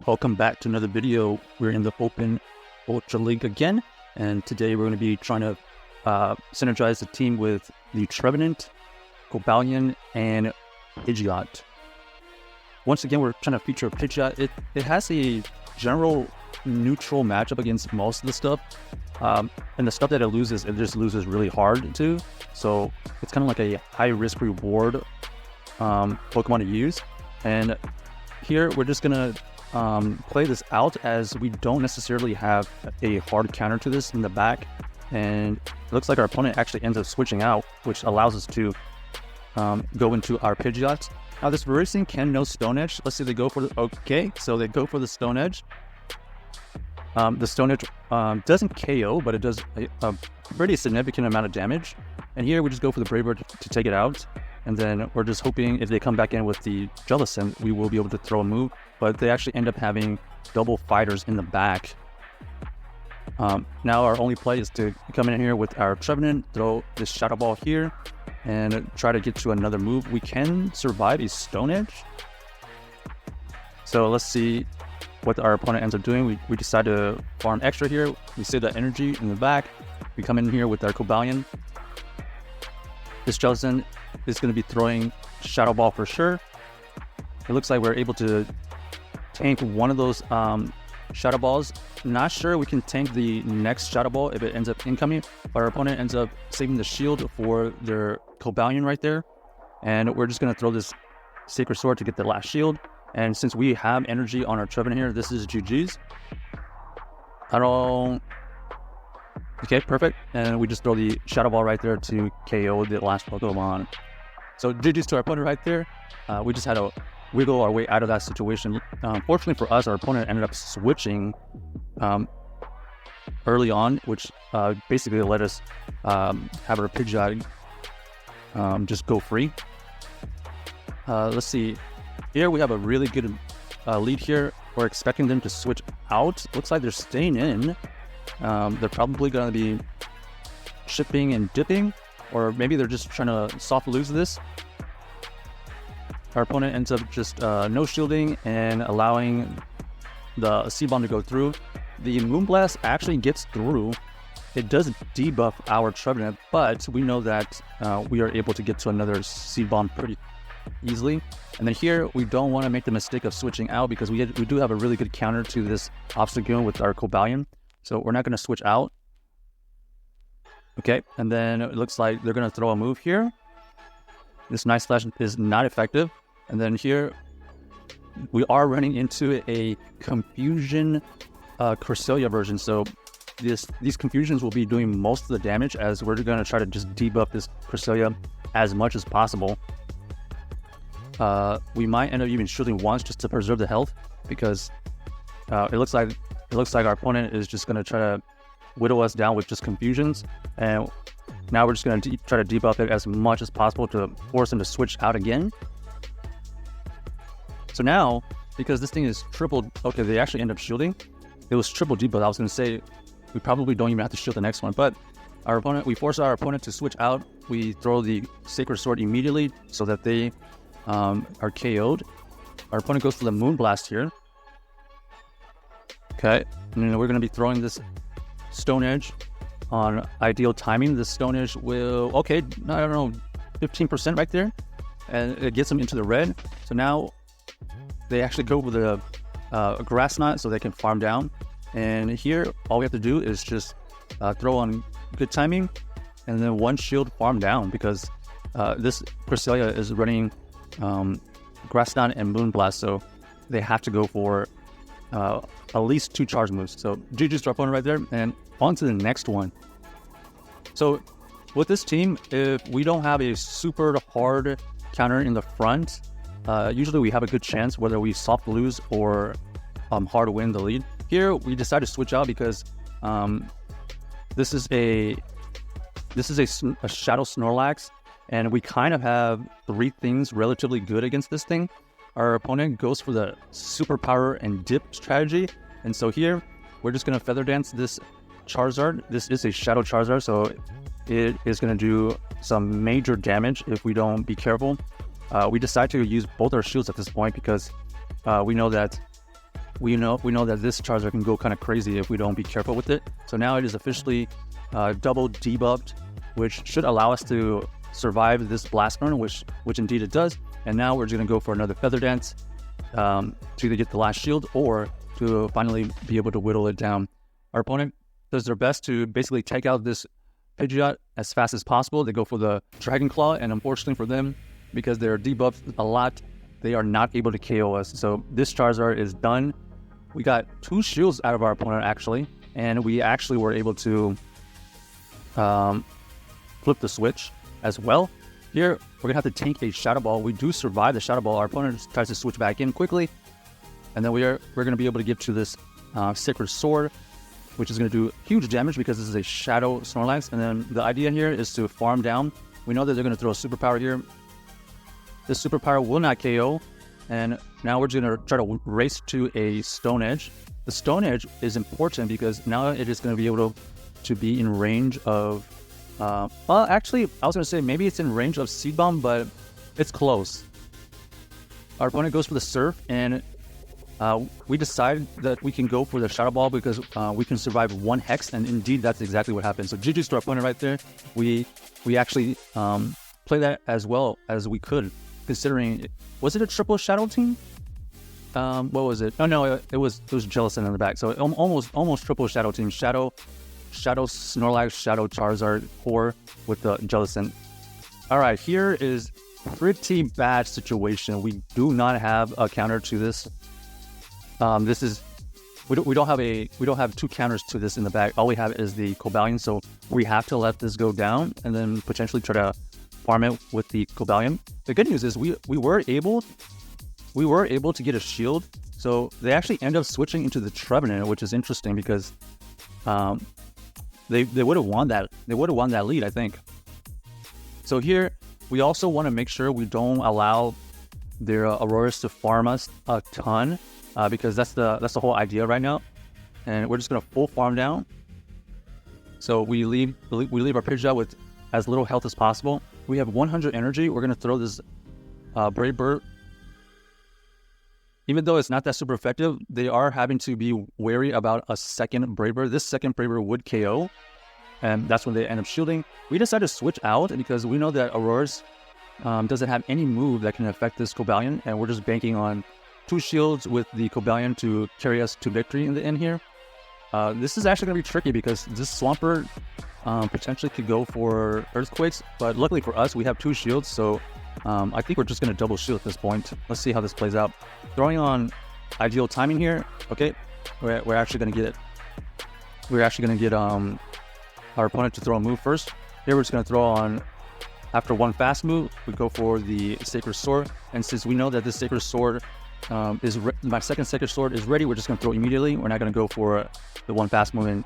Welcome back to another video. We're in the Open Ultra League again, and today we're going to be trying to synergize the team with the Trevenant, Cobalion, and Pidgeot. Once again, we're trying to feature Pidgeot. It has a general neutral matchup against most of the stuff, and the stuff that it just loses really hard to. So it's kind of like a high risk reward Pokemon to use. And here we're just gonna play this out, as we don't necessarily have a hard counter to this in the back, and it looks like our opponent actually ends up switching out, which allows us to go into our Pidgeot. Now this racing can know Stone Edge. Let's see, they go for the so they go for the Stone Edge. The Stone Edge doesn't KO, but it does a pretty significant amount of damage. And here we just go for the Brave Bird to take it out. And then we're just hoping if they come back in with the Jellicent, we will be able to throw a move. But they actually end up having double fighters in the back. Now our only play is to come in here with our Trevenant, throw this Shadow Ball here, and try to get to another move. We can survive a Stone Edge. So let's see what our opponent ends up doing. We decide to farm extra here. We save that energy in the back. We come in here with our Cobalion. This Jellicent is going to be throwing Shadow Ball for sure. It looks like we're able to tank one of those Shadow Balls. Not sure we can tank the next Shadow Ball if it ends up incoming, but our opponent ends up saving the shield for their Cobalion right there. And we're just going to throw this Sacred Sword to get the last shield. And since we have energy on our Trevenant here, this is GG's. Okay, perfect. And we just throw the Shadow Ball right there to KO the last Pokemon. So GG's to our opponent right there. We just had to wiggle our way out of that situation. Fortunately for us, our opponent ended up switching early on, which basically let us have our Pidgeot just go free. Let's see. Here we have a really good lead here. We're expecting them to switch out. Looks like they're staying in. They're probably going to be shipping and dipping, or maybe they're just trying to soft lose this. Our opponent ends up just no shielding and allowing the Seed Bomb to go through. The Moonblast actually gets through. It does debuff our Trevenant, but we know that we are able to get to another Seed Bomb pretty easily. And then here we don't want to make the mistake of switching out, because we do have a really good counter to this Obstagoon with our Cobalion. So we're not going to switch out. Okay, and then it looks like they're going to throw a move here. This Night Slash is not effective. And then here we are running into a Confusion Cresselia version. So these Confusions will be doing most of the damage, as we're going to try to just debuff this Cresselia as much as possible. We might end up even shooting once just to preserve the health, because it looks like our opponent is just going to try to whittle us down with just Confusions. And now we're just going to try to debuff it as much as possible to force them to switch out again. So now, because this thing is triple, okay, they actually end up shielding. It was triple debuff. I was going to say we probably don't even have to shield the next one, but we force our opponent to switch out. We throw the Sacred Sword immediately so that they are KO'd. Our opponent goes for the Moonblast here. Okay, and then we're going to be throwing this Stone Edge on ideal timing. This Stone Edge will, okay, I don't know, 15% right there, and it gets them into the red. So now they actually go with a Grass Knot so they can farm down. And here, all we have to do is just throw on good timing, and then one shield farm down, because this Cresselia is running Grass Knot and Moonblast, so they have to go for at least 2 charge moves. So GG's to our opponent right there, and on to the next one. So with this team, if we don't have a super hard counter in the front, usually we have a good chance whether we soft lose or hard win the lead. Here we decide to switch out because this is a Shadow Snorlax, and we kind of have 3 things relatively good against this thing. Our opponent goes for the Superpower and Dip strategy, and so here we're just going to Feather Dance this Charizard. This is a Shadow Charizard, so it is going to do some major damage if we don't be careful. We decide to use both our shields at this point because we know that we know that this Charizard can go kind of crazy if we don't be careful with it. So now it is officially double debuffed, which should allow us to survive this Blast Burn, which indeed it does. And now we're just going to go for another Feather Dance to either get the last shield or to finally be able to whittle it down. Our opponent does their best to basically take out this Pidgeot as fast as possible. They go for the Dragon Claw, and unfortunately for them, because they're debuffed a lot, they are not able to KO us. So this Charizard is done. We got 2 shields out of our opponent actually, and we actually were able to flip the switch as well. Here, we're going to have to tank a Shadow Ball. We do survive the Shadow Ball. Our opponent tries to switch back in quickly. And then we're going to be able to get to this Sacred Sword, which is going to do huge damage because this is a Shadow Snorlax. And then the idea here is to farm down. We know that they're going to throw a Superpower here. This Superpower will not KO. And now we're just going to try to race to a Stone Edge. The Stone Edge is important because now it is going to be able to be in range of... well, actually, I was going to say maybe it's in range of Seed Bomb, but it's close. Our opponent goes for the Surf, and we decide that we can go for the Shadow Ball because we can survive 1 Hex, and indeed that's exactly what happened. So GG's to our opponent right there. We actually play that as well as we could, considering... Was it a triple Shadow team? What was it? Oh no, it was Jellicent in the back. So almost triple Shadow team. Shadow Snorlax, Shadow Charizard core with the Jellicent. Alright, here is pretty bad situation. We do not have a counter to this. We don't have 2 counters to this in the back. All we have is the Cobalion, so we have to let this go down and then potentially try to farm it with the Cobalion. The good news is we were able to get a shield, so they actually end up switching into the Trevenant, which is interesting because they would have won that. They would have won that lead, I think. So here we also want to make sure we don't allow their Auroras to farm us a ton, because that's the whole idea right now. And we're just gonna full farm down. So we leave our Pidgeot with as little health as possible. We have 100 energy. We're gonna throw this Brave Bird. Even though it's not that super effective, they are having to be wary about a second Brave Bird. This second Brave Bird would KO, and that's when they end up shielding. We decided to switch out because we know that Auroras doesn't have any move that can affect this Cobalion, and we're just banking on 2 shields with the Cobalion to carry us to victory in the end here. This is actually going to be tricky because this Swampert potentially could go for Earthquakes, but luckily for us, we have 2 shields, so I think we're just going to double shield at this point. Let's see how this plays out. Throwing on ideal timing here. Okay, we're actually going to get it. We're actually going to get our opponent to throw a move first. Here we're just going to throw on, after 1 fast move, we go for the Sacred Sword. And since we know that this Sacred Sword my second Sacred Sword is ready, we're just going to throw immediately. We're not going to go for the 1 fast move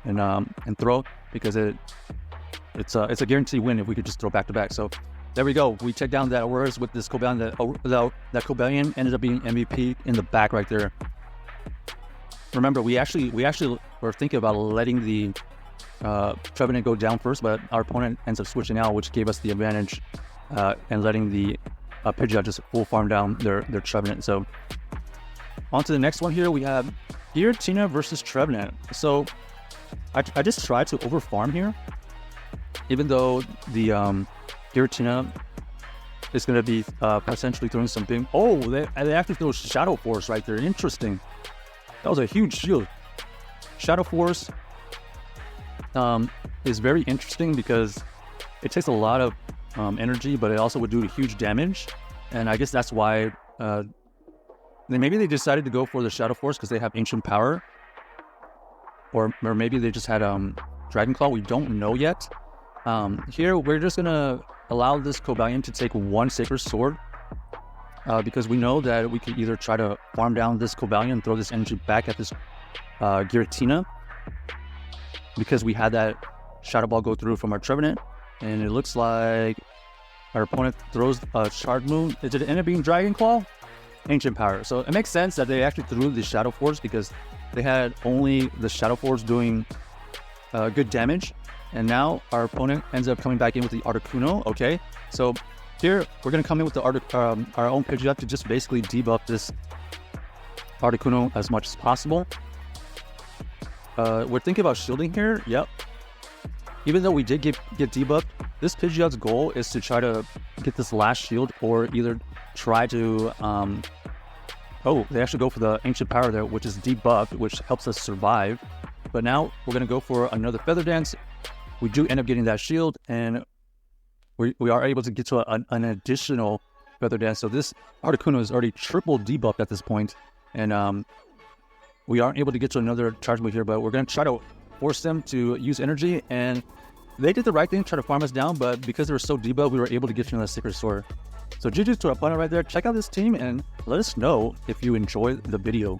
and throw, because it's a guaranteed win if we could just throw back to back. So there we go. We take down that Auroras with this Cobalion. That Cobalion ended up being MVP in the back right there. Remember, we actually were thinking about letting the Trevenant go down first, but our opponent ends up switching out, which gave us the advantage, and letting the Pidgeot just full farm down their Trevenant. So on to the next one here. We have Giratina versus Trevenant. So I just tried to over farm here, even though the Giratina is going to be potentially throwing some big... Oh, they actually throw Shadow Force right there. Interesting. That was a huge shield. Shadow Force is very interesting because it takes a lot of energy, but it also would do huge damage. And I guess that's why maybe they decided to go for the Shadow Force because they have Ancient Power, or maybe they just had Dragon Claw. We don't know yet. Here we're just gonna allow this Cobalion to take 1 Sacred Sword, because we know that we could either try to farm down this Cobalion and throw this energy back at this Giratina, because we had that Shadow Ball go through from our Trevenant, and it looks like our opponent throws a Shard Move. Did it end up being Dragon Claw? Ancient Power. So it makes sense that they actually threw the Shadow Force because they had only the Shadow Force doing good damage. And now our opponent ends up coming back in with the Articuno. Okay, so here we're going to come in with the our own Pidgeot to just basically debuff this Articuno as much as possible. We're thinking about shielding here. Yep. Even though we did get debuffed, this Pidgeot's goal is to try to get this last shield, or either try to... oh, they actually go for the Ancient Power there, which is debuffed, which helps us survive. But now we're going to go for another Feather Dance. We do end up getting that shield, and we are able to get to an additional Feather Dance. So this Articuno is already triple debuffed at this point, and we aren't able to get to another charge move here, but we're going to try to force them to use energy, and they did the right thing, try to farm us down, but because they were so debuffed, we were able to get to another Sacred Sword. So GG's to our opponent right there. Check out this team and let us know if you enjoyed the video.